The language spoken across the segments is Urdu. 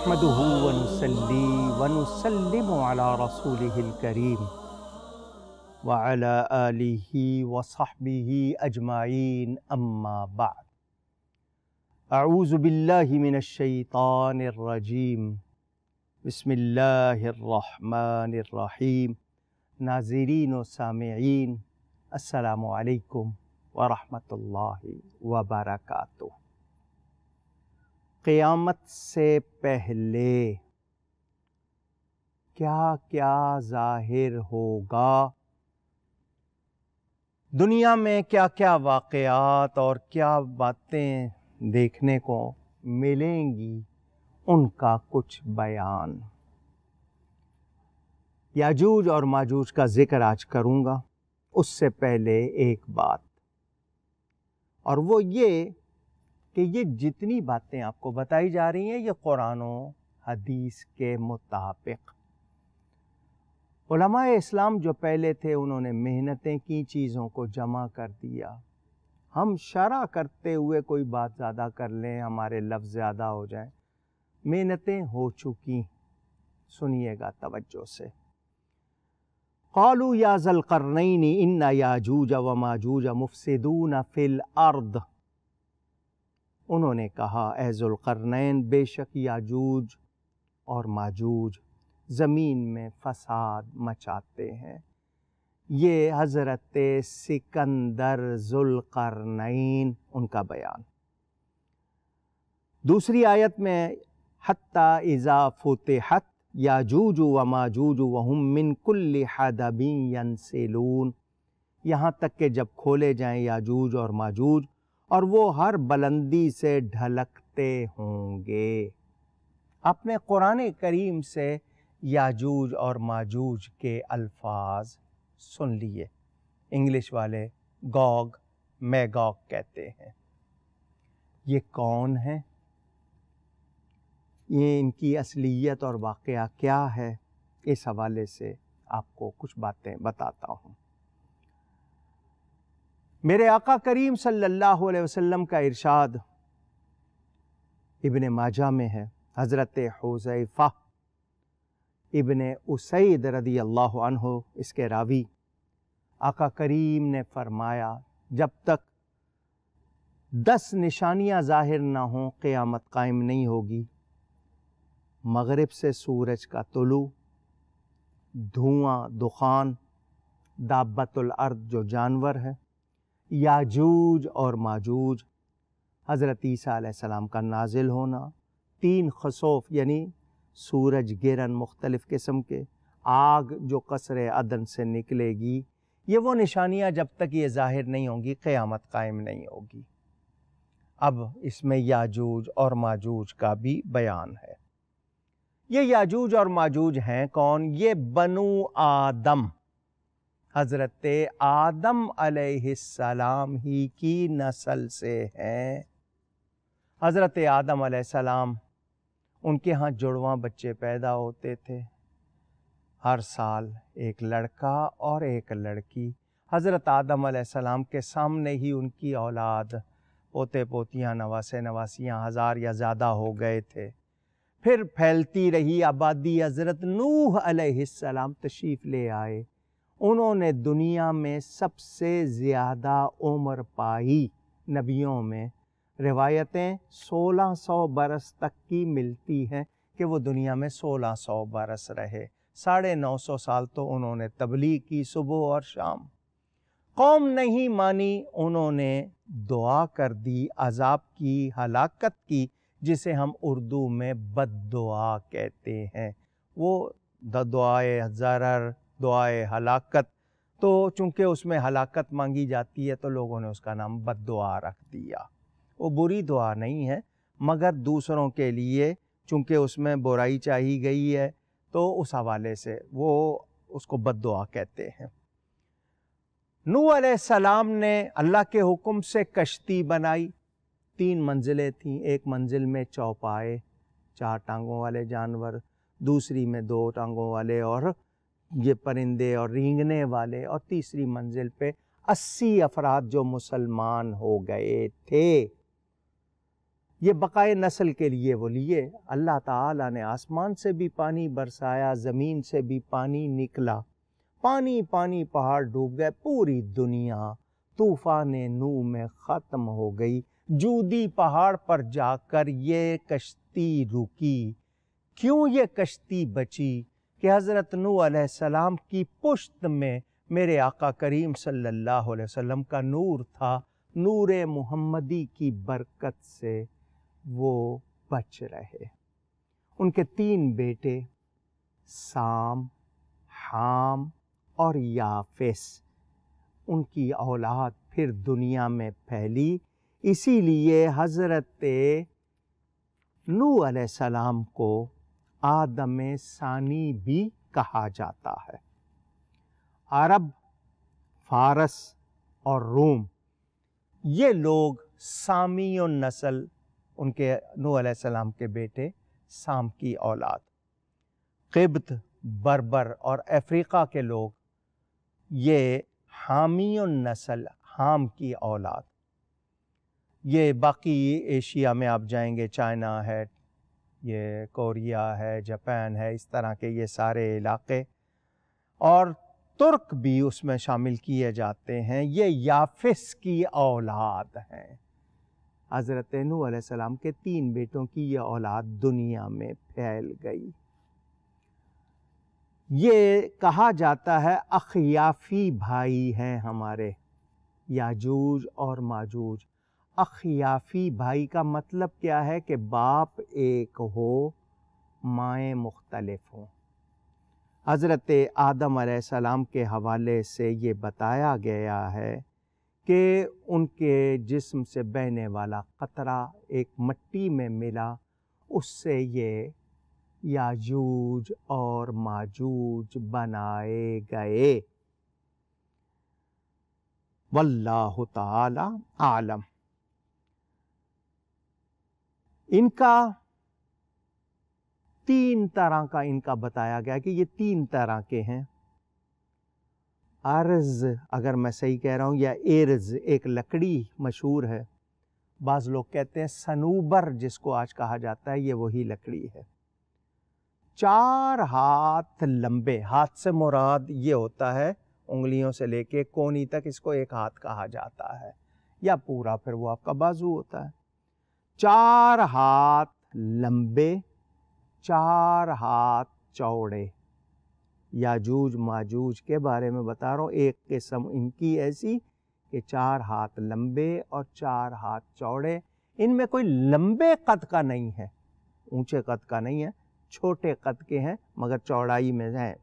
نحمده ونصلي ونسلم على رسوله الكريم وعلى آله وصحبه أجمعين أما بعد أعوذ بالله من الشيطان الرجيم بسم الله الرحمن الرحيم ناظرین و سامعین السلام علیکم ورحمۃ اللہ وبرکاتہ۔ قیامت سے پہلے کیا کیا ظاہر ہوگا، دنیا میں کیا کیا واقعات اور کیا باتیں دیکھنے کو ملیں گی، ان کا کچھ بیان۔ یاجوج اور ماجوج کا ذکر آج کروں گا، اس سے پہلے ایک بات، اور وہ یہ کہ یہ جتنی باتیں آپ کو بتائی جا رہی ہیں یہ قرآن و حدیث کے مطابق۔ علماء اسلام جو پہلے تھے انہوں نے محنتیں کی، چیزوں کو جمع کر دیا۔ ہم شرح کرتے ہوئے کوئی بات زیادہ کر لیں، ہمارے لفظ زیادہ ہو جائیں، محنتیں ہو چکی، سنیے گا توجہ سے۔ قالوا یا ذا القرنین ان یاجوج وماجوج مفسدون فی الارض، انہوں نے کہا اے ذو القرنین، بے شک یاجوج اور ماجوج زمین میں فساد مچاتے ہیں۔ یہ حضرت سکندر ذو القرنین ان کا بیان۔ دوسری آیت میں حتی اذا فتحت یاجوج وماجوج وہم من کل حدب ینسلون، یہاں تک کہ جب کھولے جائیں یاجوج اور ماجوج اور وہ ہر بلندی سے ڈھلکتے ہوں گے۔ آپ نے قرآن کریم سے یاجوج اور ماجوج کے الفاظ سن لیے، انگلش والے گوگ میگوگ کہتے ہیں۔ یہ کون ہیں، یہ ان کی اصلیت اور واقعہ کیا ہے، اس حوالے سے آپ کو کچھ باتیں بتاتا ہوں۔ میرے آقا کریم صلی اللہ علیہ وسلم کا ارشاد ابن ماجہ میں ہے، حضرت حذیفہ ابن اسید رضی اللہ عنہ اس کے راوی، آقا کریم نے فرمایا جب تک 10 نشانیاں ظاہر نہ ہوں قیامت قائم نہیں ہوگی۔ مغرب سے سورج کا طلوع، دھواں دخان، دابۃ الارض جو جانور ہے، یاجوج اور ماجوج، حضرت عیسیٰ علیہ السلام کا نازل ہونا، 3 خسوف یعنی سورج گرہن مختلف قسم کے، آگ جو قصر عدن سے نکلے گی، یہ وہ نشانیاں جب تک یہ ظاہر نہیں ہوں گی قیامت قائم نہیں ہوگی۔ اب اس میں یاجوج اور ماجوج کا بھی بیان ہے۔ یہ یاجوج اور ماجوج ہیں کون؟ یہ بنو آدم، حضرت آدم علیہ السلام ہی کی نسل سے ہیں۔ حضرت آدم علیہ السلام، ان کے ہاں جڑواں بچے پیدا ہوتے تھے، ہر سال ایک لڑکا اور ایک لڑکی۔ حضرت آدم علیہ السلام کے سامنے ہی ان کی اولاد، پوتے پوتیاں، نواسے نواسیاں 1000 یا زیادہ ہو گئے تھے۔ پھر پھیلتی رہی آبادی، حضرت نوح علیہ السلام تشریف لے آئے، انہوں نے دنیا میں سب سے زیادہ عمر پائی نبیوں میں۔ روایتیں 1600 برس تک کی ملتی ہیں کہ وہ دنیا میں 1600 برس رہے، 950 سال تو انہوں نے تبلیغ کی صبح اور شام۔ قوم نہیں مانی، انہوں نے دعا کر دی، عذاب کی، ہلاکت کی، جسے ہم اردو میں بد دعا کہتے ہیں۔ وہ دعائے ضرر، دعائے ہلاکت، تو چونکہ اس میں ہلاکت مانگی جاتی ہے تو لوگوں نے اس کا نام بد دعا رکھ دیا۔ وہ بری دعا نہیں ہے، مگر دوسروں کے لیے چونکہ اس میں برائی چاہی گئی ہے تو اس حوالے سے وہ اس کو بد دعا کہتے ہیں۔ نوح علیہ السلام نے اللہ کے حکم سے کشتی بنائی، 3 منزلیں تھیں، ایک منزل میں چوپائے 4 ٹانگوں والے جانور، دوسری میں 2 ٹانگوں والے اور یہ پرندے اور رینگنے والے، اور تیسری منزل پہ 80 افراد جو مسلمان ہو گئے تھے۔ یہ بقائے نسل کے لیے وہ لیے۔ اللہ تعالیٰ نے آسمان سے بھی پانی برسایا، زمین سے بھی پانی نکلا، پانی پانی پہاڑ ڈوب گئے، پوری دنیا طوفان نوح میں ختم ہو گئی۔ جودی پہاڑ پر جا کر یہ کشتی رکی۔ کیوں یہ کشتی بچی؟ کہ حضرت نوح علیہ السلام کی پشت میں میرے آقا کریم صلی اللہ علیہ وسلم کا نور تھا، نور محمدی کی برکت سے وہ بچ رہے۔ ان کے 3 بیٹے سام، حام اور یافس، ان کی اولاد پھر دنیا میں پھیلی۔ اسی لیے حضرت نوح علیہ السلام کو آدم ثانی بھی کہا جاتا ہے۔ عرب، فارس اور روم، یہ لوگ سامی النسل، ان کے نوح علیہ السلام کے بیٹے سام کی اولاد۔ قبط، بربر اور افریقہ کے لوگ یہ حامی النسل، حام کی اولاد۔ یہ باقی ایشیا میں آپ جائیں گے، چائنا ہے، یہ کوریا ہے، جاپان ہے، اس طرح کے یہ سارے علاقے، اور ترک بھی اس میں شامل کیے جاتے ہیں، یہ یافس کی اولاد ہیں۔ حضرت نوح علیہ السلام کے 3 بیٹوں کی یہ اولاد دنیا میں پھیل گئی۔ یہ کہا جاتا ہے اخیافی بھائی ہیں ہمارے، یاجوج اور ماجوج۔ اخیافی بھائی کا مطلب کیا ہے؟ کہ باپ ایک ہو، مائیں مختلف ہوں۔ حضرت آدم علیہ السلام کے حوالے سے یہ بتایا گیا ہے کہ ان کے جسم سے بہنے والا قطرہ ایک مٹی میں ملا، اس سے یہ یاجوج اور ماجوج بنائے گئے۔ واللہ تعالی عالم۔ ان کا 3 طرح کا ان کا بتایا گیا کہ یہ 3 طرح کے ہیں۔ ارز، اگر میں صحیح کہہ رہا ہوں، یا ارز، ایک لکڑی مشہور ہے، بعض لوگ کہتے ہیں صنوبر جس کو آج کہا جاتا ہے، یہ وہی لکڑی ہے۔ 4 ہاتھ لمبے، ہاتھ سے مراد یہ ہوتا ہے انگلیوں سے لے کے کونی تک، اس کو 1 ہاتھ کہا جاتا ہے، یا پورا پھر وہ آپ کا بازو ہوتا ہے۔ 4 ہاتھ لمبے، 4 ہاتھ چوڑے۔ یاجوج ماجوج کے بارے میں بتا رہا ہوں، ایک قسم ان کی ایسی کہ 4 ہاتھ لمبے اور 4 ہاتھ چوڑے۔ ان میں کوئی لمبے قد کا نہیں ہے، اونچے قد کا نہیں ہے، چھوٹے قد کے ہیں مگر چوڑائی میں ہیں۔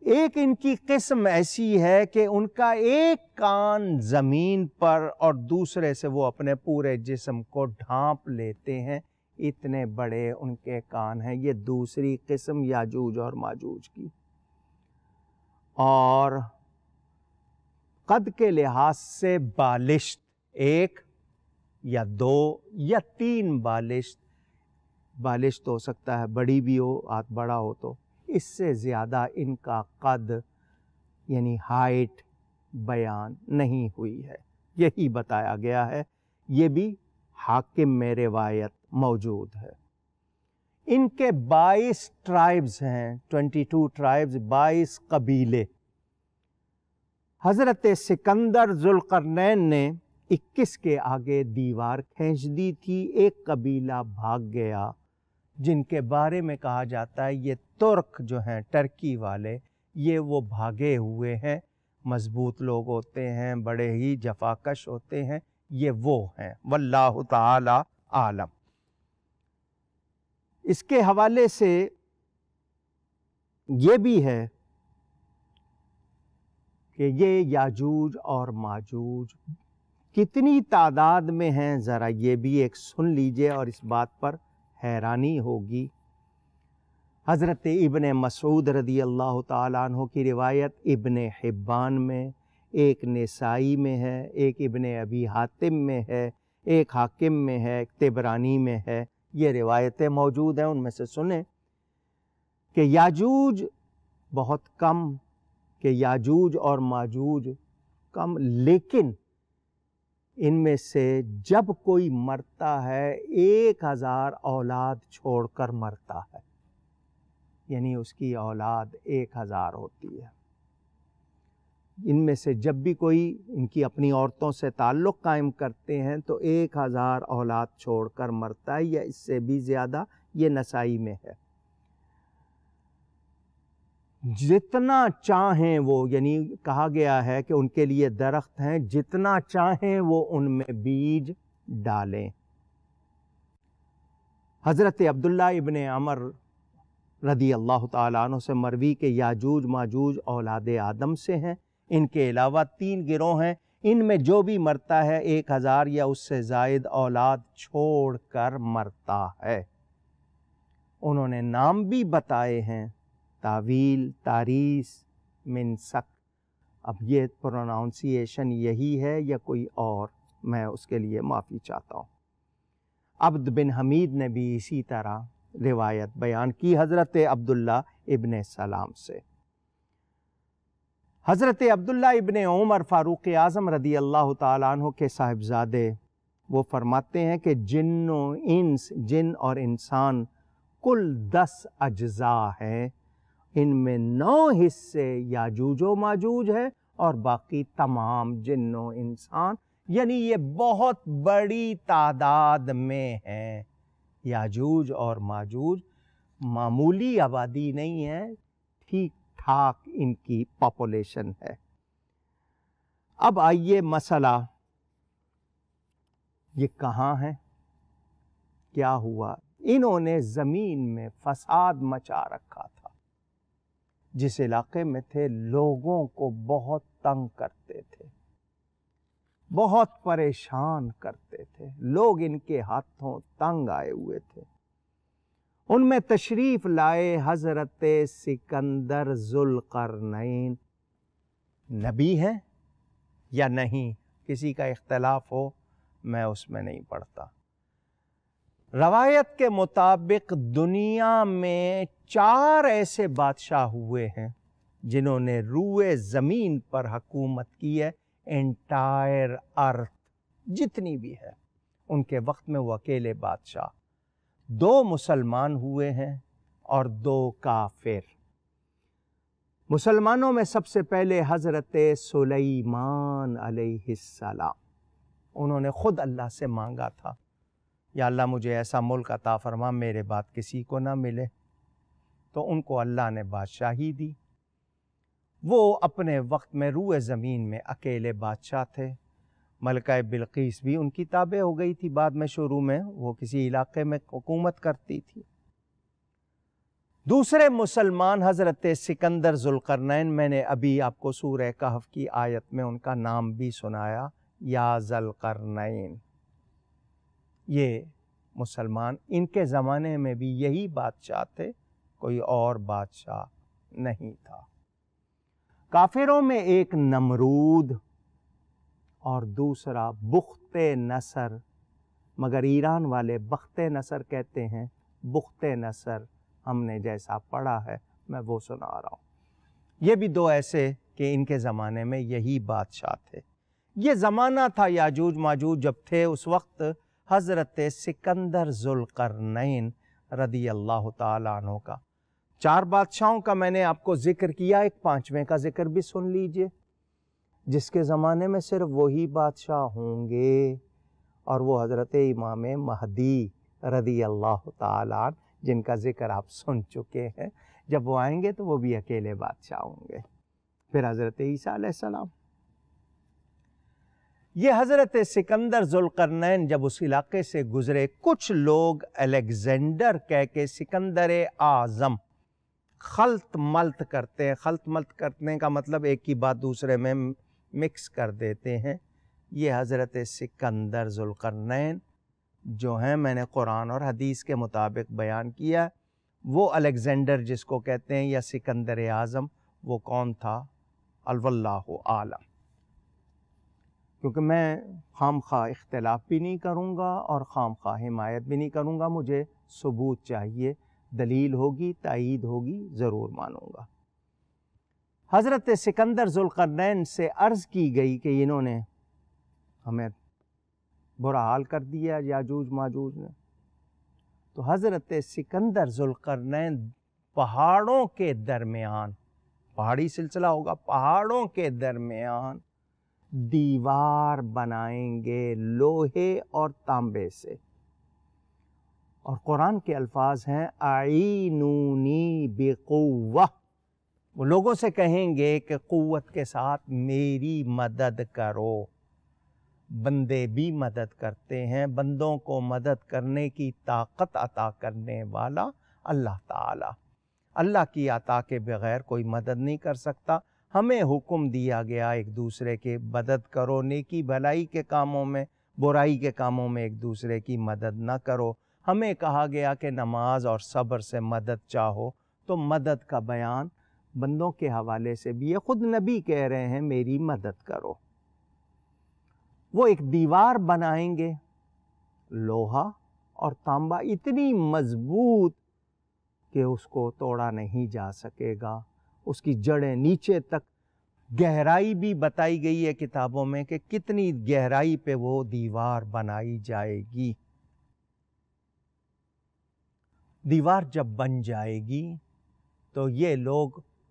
ایک ان کی قسم ایسی ہے کہ ان کا ایک کان زمین پر اور دوسرے سے وہ اپنے پورے جسم کو ڈھانپ لیتے ہیں، اتنے بڑے ان کے کان ہیں۔ یہ دوسری قسم یاجوج اور ماجوج کی۔ اور قد کے لحاظ سے بالشت، 1 یا 2 یا 3 بالشت ہو سکتا ہے، بڑی بھی ہو، ہاتھ بڑا ہو تو اس سے زیادہ ان کا قد یعنی ہائٹ بیان نہیں ہوئی ہے، یہی بتایا گیا ہے۔ یہ بھی حاکم میں روایت موجود ہے۔ ان کے 22 ٹرائبز ہیں، 22 ٹرائبز، 22 قبیلے۔ حضرت سکندر ذوالقرنین نے 21 کے آگے دیوار کھینچ دی تھی، ایک قبیلہ بھاگ گیا، جن کے بارے میں کہا جاتا ہے یہ ترک جو ہیں، ٹرکی والے، یہ وہ بھاگے ہوئے ہیں، مضبوط لوگ ہوتے ہیں، بڑے ہی جفاکش ہوتے ہیں، یہ وہ ہیں۔ واللہ تعالی عالم۔ اس کے حوالے سے یہ بھی ہے کہ یہ یاجوج اور ماجوج کتنی تعداد میں ہیں، ذرا یہ بھی ایک سن لیجئے اور اس بات پر حیرانی ہوگی۔ حضرت ابن مسعود رضی اللہ تعالیٰ عنہ کی روایت ابن حبان میں، ایک نسائی میں ہے، ایک ابن ابی حاتم میں ہے، ایک حاکم میں ہے، ایک طبرانی میں ہے، یہ روایتیں موجود ہیں، ان میں سے سنیں کہ یاجوج بہت کم، کہ یاجوج اور ماجوج کم، لیکن ان میں سے جب کوئی مرتا ہے 1000 اولاد چھوڑ کر مرتا ہے، یعنی اس کی اولاد 1000 ہوتی ہے۔ ان میں سے جب بھی کوئی ان کی اپنی عورتوں سے تعلق قائم کرتے ہیں تو 1000 اولاد چھوڑ کر مرتا ہے، یا اس سے بھی زیادہ، یہ نسائی میں ہے۔ جتنا چاہیں وہ، یعنی کہا گیا ہے کہ ان کے لیے درخت ہیں، جتنا چاہیں وہ ان میں بیج ڈالیں۔ حضرت عبداللہ ابن عمر رضی اللہ تعالیٰ عنہ سے مروی کہ یاجوج ماجوج اولاد آدم سے ہیں، ان کے علاوہ 3 گروہ ہیں، ان میں جو بھی مرتا ہے 1000 یا اس سے زائد اولاد چھوڑ کر مرتا ہے۔ انہوں نے نام بھی بتائے ہیں، تاویل، تاریس، منسک۔ اب یہ پروناؤنسیشن یہی ہے یا کوئی اور، میں اس کے لیے معافی چاہتا ہوں۔ عبد بن حمید نے بھی اسی طرح روایت بیان کی حضرت عبداللہ ابن سلام سے۔ حضرت عبداللہ ابن عمر فاروق اعظم رضی اللہ تعالیٰ عنہ کے صاحبزادے، وہ فرماتے ہیں کہ جن اور انسان کل 10 اجزاء ہیں، ان میں 9 حصے یاجوج و ماجوج ہیں اور باقی تمام جن و انسان، یعنی یہ بہت بڑی تعداد میں ہیں۔ یاجوج اور ماجوج معمولی آبادی نہیں ہے، ٹھیک ٹھاک ان کی پاپولیشن ہے۔ اب آئیے مسئلہ، یہ کہاں ہے، کیا ہوا؟ انہوں نے زمین میں فساد مچا رکھا تھا، جس علاقے میں تھے لوگوں کو بہت تنگ کرتے تھے، بہت پریشان کرتے تھے، لوگ ان کے ہاتھوں تنگ آئے ہوئے تھے۔ ان میں تشریف لائے حضرت سکندر ذوالقرنین، نبی ہیں یا نہیں، کسی کا اختلاف ہو، میں اس میں نہیں پڑھتا۔ روایت کے مطابق دنیا میں 4 ایسے بادشاہ ہوئے ہیں جنہوں نے روئے زمین پر حکومت کی ہے، انٹائر ارتھ جتنی بھی ہے، ان کے وقت میں وہ اکیلے بادشاہ۔ 2 مسلمان ہوئے ہیں اور 2 کافر۔ مسلمانوں میں سب سے پہلے حضرت سلیمان علیہ السلام، انہوں نے خود اللہ سے مانگا تھا، یا اللہ مجھے ایسا ملک عطا فرما میرے بعد کسی کو نہ ملے، تو ان کو اللہ نے بادشاہی دی۔ وہ اپنے وقت میں روئے زمین میں اکیلے بادشاہ تھے۔ ملکہ بلقیس بھی ان کی تابع ہو گئی تھی، بعد میں شروع میں وہ کسی علاقے میں حکومت کرتی تھی۔ دوسرے مسلمان حضرت سکندر ذوالقرنین، میں نے ابھی آپ کو سورہ کہف کی آیت میں ان کا نام بھی سنایا، یا ذوالقرنین۔ یہ مسلمان، ان کے زمانے میں بھی یہی بادشاہ تھے، کوئی اور بادشاہ نہیں تھا۔ کافروں میں ایک نمرود اور دوسرا بخت نصر، مگر ایران والے بخت نصر کہتے ہیں، بخت نصر ہم نے جیسا پڑھا ہے میں وہ سنا رہا ہوں۔ یہ بھی 2 ایسے کہ ان کے زمانے میں یہی بادشاہ تھے۔ یہ زمانہ تھا یاجوج ماجوج جب تھے، اس وقت حضرت سکندر ذوالقرنین رضی اللہ تعالیٰ عنہ کا 4 بادشاہوں کا میں نے آپ کو ذکر کیا، ایک 5ویں کا ذکر بھی سن لیجئے، جس کے زمانے میں صرف وہی بادشاہ ہوں گے، اور وہ حضرت امام مہدی رضی اللہ تعالیٰ عنہ، جن کا ذکر آپ سن چکے ہیں۔ جب وہ آئیں گے تو وہ بھی اکیلے بادشاہ ہوں گے۔ پھر حضرت عیسیٰ علیہ السلام۔ یہ حضرت سکندر ذوالقرنین جب اس علاقے سے گزرے، کچھ لوگ الیگزینڈر کہہ کے سکندر اعظم خلط ملط کرتے ہیں۔ خلط ملط کرنے کا مطلب ایک کی بات دوسرے میں مکس کر دیتے ہیں۔ یہ حضرت سکندر ذوالقرنین جو ہیں، میں نے قرآن اور حدیث کے مطابق بیان کیا، وہ الیگزینڈر جس کو کہتے ہیں یا سکندر اعظم، وہ کون تھا؟ واللہ عالم۔ کیونکہ میں خام خواہ اختلاف بھی نہیں کروں گا اور خام خواہ حمایت بھی نہیں کروں گا، مجھے ثبوت چاہیے، دلیل ہوگی، تائید ہوگی، ضرور مانوں گا۔ حضرت سکندر ذوالقرنین سے عرض کی گئی کہ انہوں نے ہمیں برا حال کر دیا یاجوج ماجوج نے۔ تو حضرت سکندر ذوالقرنین پہاڑوں کے درمیان، پہاڑی سلسلہ ہوگا، پہاڑوں کے درمیان دیوار بنائیں گے لوہے اور تانبے سے۔ اور قرآن کے الفاظ ہیں اعینونی بقوہ، وہ لوگوں سے کہیں گے کہ قوت کے ساتھ میری مدد کرو۔ بندے بھی مدد کرتے ہیں، بندوں کو مدد کرنے کی طاقت عطا کرنے والا اللہ تعالی۔ اللہ کی عطا کے بغیر کوئی مدد نہیں کر سکتا۔ ہمیں حکم دیا گیا ایک دوسرے کی مدد کرو، نیکی بھلائی کے کاموں میں، برائی کے کاموں میں ایک دوسرے کی مدد نہ کرو۔ ہمیں کہا گیا کہ نماز اور صبر سے مدد چاہو، تو مدد کا بیان بندوں کے حوالے سے بھی ہے۔ خود نبی کہہ رہے ہیں میری مدد کرو۔ وہ ایک دیوار بنائیں گے، لوہا اور تانبا، اتنی مضبوط کہ اس کو توڑا نہیں جا سکے گا۔ اس کی جڑیں نیچے تک، گہرائی بھی بتائی گئی ہے کتابوں میں کہ کتنی گہرائی پہ وہ دیوار بنائی جائے گی۔ دیوار جب بن جائے گی تو یہ لوگ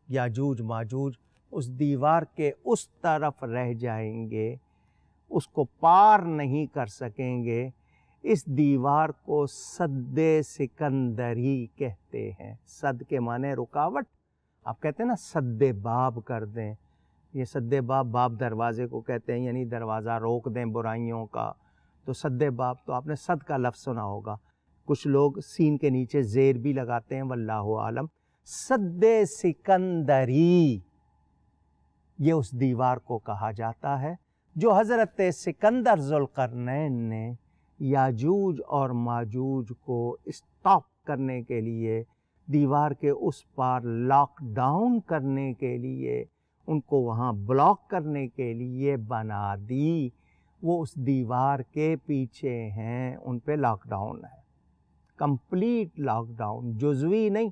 یاجوج ماجوج اس دیوار کے اس طرف رہ جائیں گے، اس کو پار نہیں کر سکیں گے۔ اس دیوار کو سد سکندری کہتے ہیں۔ سد کے معنی رکاوٹ، آپ کہتے ہیں نا سد باب کر دیں، یہ سد باب، باب دروازے کو کہتے ہیں، یعنی دروازہ روک دیں برائیوں کا۔ تو سد باب، تو آپ نے صد کا لفظ سنا ہوگا، کچھ لوگ سین کے نیچے زیر بھی لگاتے ہیں، واللہ عالم۔ سد سکندری یہ اس دیوار کو کہا جاتا ہے جو حضرت سکندر ذوالقرنین نے یاجوج اور ماجوج کو اسٹاپ کرنے کے لیے، دیوار کے اس پار لاک ڈاؤن کرنے کے لیے، ان کو وہاں بلاک کرنے کے لیے بنا دی۔ وہ اس دیوار کے پیچھے ہیں، ان پہ لاک ڈاؤن ہے، کمپلیٹ لاک ڈاؤن، جزوی نہیں،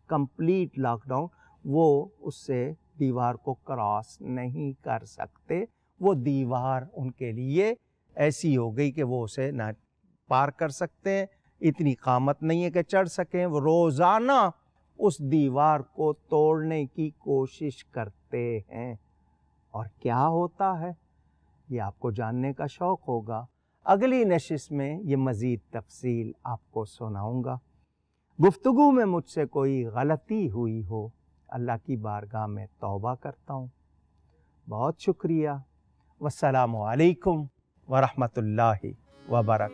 کمپلیٹ لاک ڈاؤن۔ وہ اس سے دیوار کو کراس نہیں کر سکتے۔ وہ دیوار ان کے لیے ایسی ہو گئی کہ وہ اسے نہ پار کر سکتے ہیں، اتنی قامت نہیں ہے کہ چڑھ سکیں۔ وہ روزانہ اس دیوار کو توڑنے کی کوشش کرتے ہیں۔ اور کیا ہوتا ہے یہ آپ کو جاننے کا شوق ہوگا۔ اگلی نشست میں یہ مزید تفصیل آپ کو سناؤں گا۔ گفتگو میں مجھ سے کوئی غلطی ہوئی ہو، اللہ کی بارگاہ میں توبہ کرتا ہوں۔ بہت شکریہ۔ والسلام علیکم ورحمۃ اللہ وبرکاتہ۔